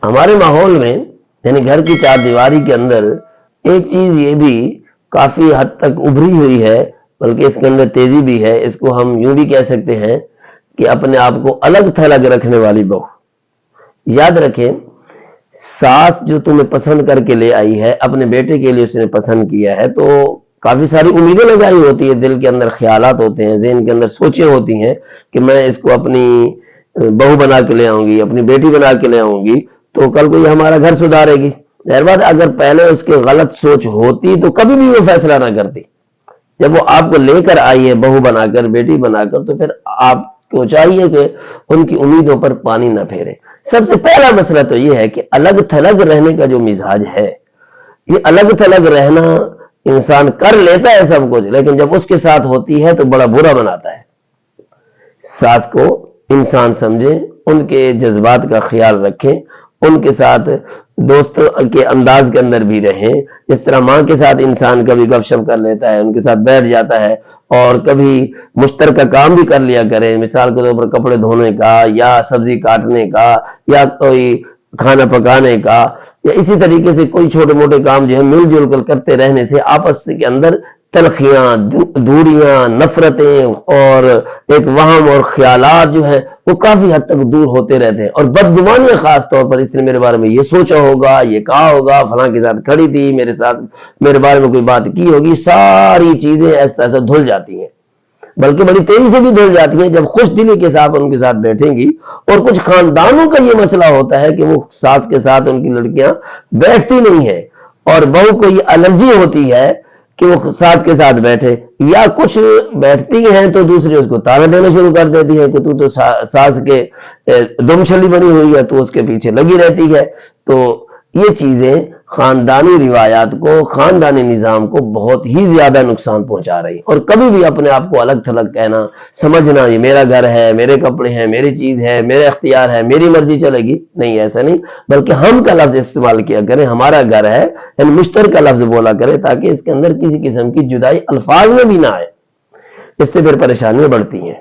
ہمارے ماحول میں یعنی گھر کی چار دیواری کے اندر ایک چیز یہ بھی کافی حد تک ابھری ہوئی ہے، بلکہ اس کے اندر تیزی بھی ہے. اس کو ہم یوں بھی کہہ سکتے ہیں کہ اپنے آپ کو الگ تھلگ رکھنے والی بہو. یاد رکھیں، ساس جو تمہیں پسند کر کے لے آئی ہے، اپنے بیٹے کے لیے اس نے پسند کیا ہے، تو کافی ساری امیدیں لگائی ہوتی ہے، دل کے اندر خیالات ہوتے ہیں، ذہن کے اندر سوچیں ہوتی ہیں کہ میں اس کو اپنی بہو بنا کے لے آؤں گی، اپنی بیٹی بنا کے لے آؤں گی تو کل کو یہ ہمارا گھر سدھارے گی. ظاہر بات اگر پہلے اس کے غلط سوچ ہوتی تو کبھی بھی وہ فیصلہ نہ کرتی. جب وہ آپ کو لے کر آئی ہے بہو بنا کر، بیٹی بنا کر، تو پھر آپ کو چاہیے کہ ان کی امیدوں پر پانی نہ پھیرے. سب سے پہلا مسئلہ تو یہ ہے کہ الگ تھلگ رہنے کا جو مزاج ہے، یہ الگ تھلگ رہنا انسان کر لیتا ہے سب کچھ، لیکن جب اس کے ساتھ ہوتی ہے تو بڑا برا بناتا ہے. ساس کو انسان سمجھیں، ان کے جذبات کا خیال رکھیں، ان کے ساتھ دوست کے انداز کے اندر بھی رہیں. جس طرح ماں کے ساتھ انسان کبھی گپ شپ کر لیتا ہے، ان کے ساتھ بیٹھ جاتا ہے، اور کبھی مشترکہ کام بھی کر لیا کرے، مثال کے طور پر کپڑے دھونے کا، یا سبزی کاٹنے کا، یا کوئی کھانا پکانے کا، یا اسی طریقے سے کوئی چھوٹے موٹے کام جو ہے مل جل کر کرتے رہنے سے آپس کے اندر تلخیاں، دوریاں، نفرتیں اور ایک وہم اور خیالات جو ہیں وہ کافی حد تک دور ہوتے رہتے ہیں. اور بدگمانیاں خاص طور پر، اس نے میرے بارے میں یہ سوچا ہوگا، یہ کہا ہوگا، فلاں کے ساتھ کھڑی تھی، میرے بارے میں کوئی بات کی ہوگی، ساری چیزیں ایسا ایسا دھل جاتی ہیں، بلکہ بڑی تیزی سے بھی دھل جاتی ہیں جب خوش دلی کے ساتھ ان کے ساتھ بیٹھیں گی. اور کچھ خاندانوں کا یہ مسئلہ ہوتا ہے کہ وہ ساس کے ساتھ ان کی لڑکیاں بیٹھتی نہیں ہیں، اور بہو کو یہ الرجی ہوتی ہے کہ وہ ساس کے ساتھ بیٹھے، یا کچھ بیٹھتی ہیں تو دوسری اس کو تانا دینا شروع کر دیتی ہے کہ تو ساس کے دم چھلی بنی ہوئی ہے، تو اس کے پیچھے لگی رہتی ہے. تو یہ چیزیں خاندانی روایات کو، خاندانی نظام کو بہت ہی زیادہ نقصان پہنچا رہی. اور کبھی بھی اپنے آپ کو الگ تھلگ کہنا، سمجھنا یہ میرا گھر ہے، میرے کپڑے ہیں، میری چیز ہے، میرے اختیار ہے، میری مرضی چلے گی، نہیں، ایسا نہیں. بلکہ ہم کا لفظ استعمال کیا کریں، ہمارا گھر ہے، یعنی مشترکہ لفظ بولا کرے، تاکہ اس کے اندر کسی قسم کی جدائی الفاظ میں بھی نہ آئے. اس سے پھر پریشانیاں بڑھتی ہیں.